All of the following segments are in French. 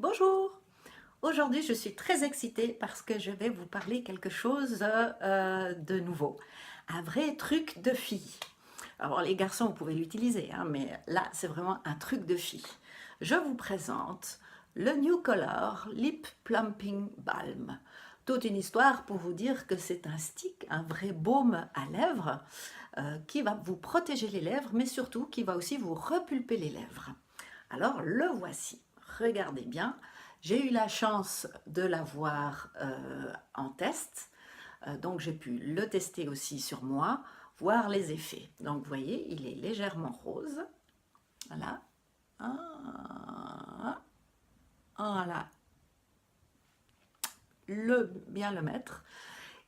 Bonjour! Aujourd'hui, je suis très excitée parce que je vais vous parler quelque chose de nouveau. Un vrai truc de fille. Alors, les garçons, vous pouvez l'utiliser, hein, mais là, c'est vraiment un truc de fille. Je vous présente le New Color Lip Plumping Balm. Toute une histoire pour vous dire que c'est un stick, un vrai baume à lèvres qui va vous protéger les lèvres, mais surtout qui va aussi vous repulper les lèvres. Alors, le voici. Regardez bien. J'ai eu la chance de l'avoir en test, donc j'ai pu le tester aussi sur moi, voir les effets. Donc vous voyez, il est légèrement rose. Voilà. Ah, voilà. Bien le mettre.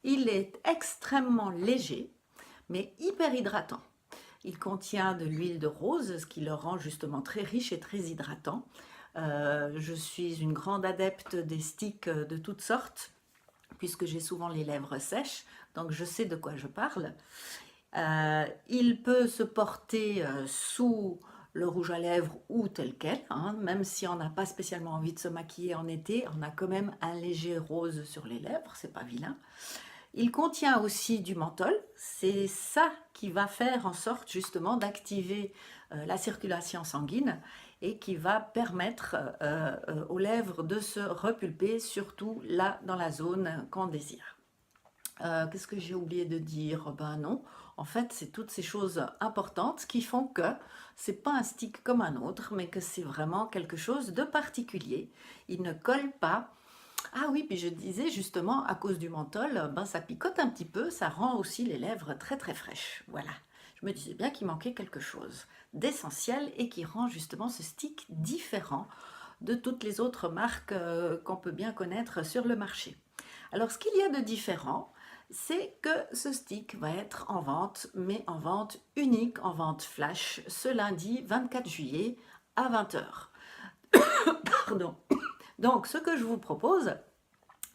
Il est extrêmement léger, mais hyper hydratant. Il contient de l'huile de rose, ce qui le rend justement très riche et très hydratant. Je suis une grande adepte des sticks de toutes sortes, puisque j'ai souvent les lèvres sèches, donc je sais de quoi je parle. Il peut se porter sous le rouge à lèvres ou tel quel, hein, même si on n'a pas spécialement envie de se maquiller en été, on a quand même un léger rose sur les lèvres, c'est pas vilain. Il contient aussi du menthol, c'est ça qui va faire en sorte justement d'activer la circulation sanguine et qui va permettre aux lèvres de se repulper, surtout là dans la zone qu'on désire. Qu'est-ce que j'ai oublié de dire? Ben non, en fait c'est toutes ces choses importantes qui font que c'est pas un stick comme un autre, mais que c'est vraiment quelque chose de particulier. Il ne colle pas. Ah oui, puis je disais justement, à cause du menthol, ben ça picote un petit peu, ça rend aussi les lèvres très très fraîches. Voilà, je me disais bien qu'il manquait quelque chose d'essentiel et qui rend justement ce stick différent de toutes les autres marques qu'on peut bien connaître sur le marché. Alors ce qu'il y a de différent, c'est que ce stick va être en vente, mais en vente unique, en vente flash, ce lundi 24 juillet à 20 heures. Pardon. Donc, ce que je vous propose,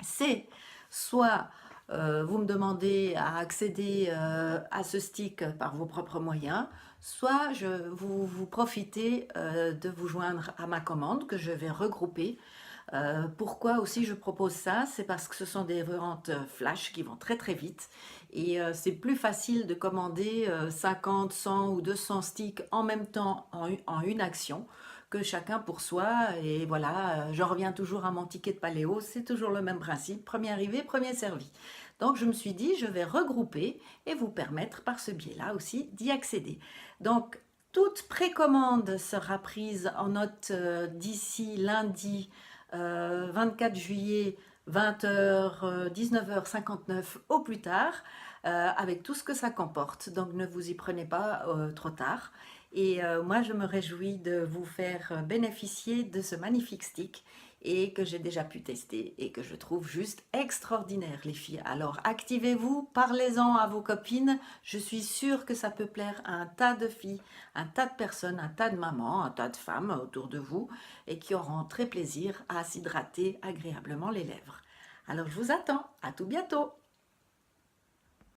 c'est soit vous me demandez à accéder à ce stick par vos propres moyens, soit vous profitez de vous joindre à ma commande que je vais regrouper. Pourquoi aussi je propose ça? C'est parce que ce sont des ventes flash qui vont très très vite et c'est plus facile de commander 50, 100 ou 200 sticks en même temps en une action que chacun pour soi. Et voilà, je reviens toujours à mon ticket de paléo, c'est toujours le même principe, premier arrivé, premier servi. Donc je me suis dit, je vais regrouper et vous permettre par ce biais-là aussi d'y accéder. Donc toute précommande sera prise en note d'ici lundi 24 juillet, 20 h, 19 h 59 au plus tard, avec tout ce que ça comporte. Donc ne vous y prenez pas trop tard. Et moi, je me réjouis de vous faire bénéficier de ce magnifique stick et que j'ai déjà pu tester et que je trouve juste extraordinaire, les filles. Alors, activez-vous, parlez-en à vos copines. Je suis sûre que ça peut plaire à un tas de filles, un tas de personnes, un tas de mamans, un tas de femmes autour de vous et qui auront très plaisir à s'hydrater agréablement les lèvres. Alors, je vous attends. À tout bientôt.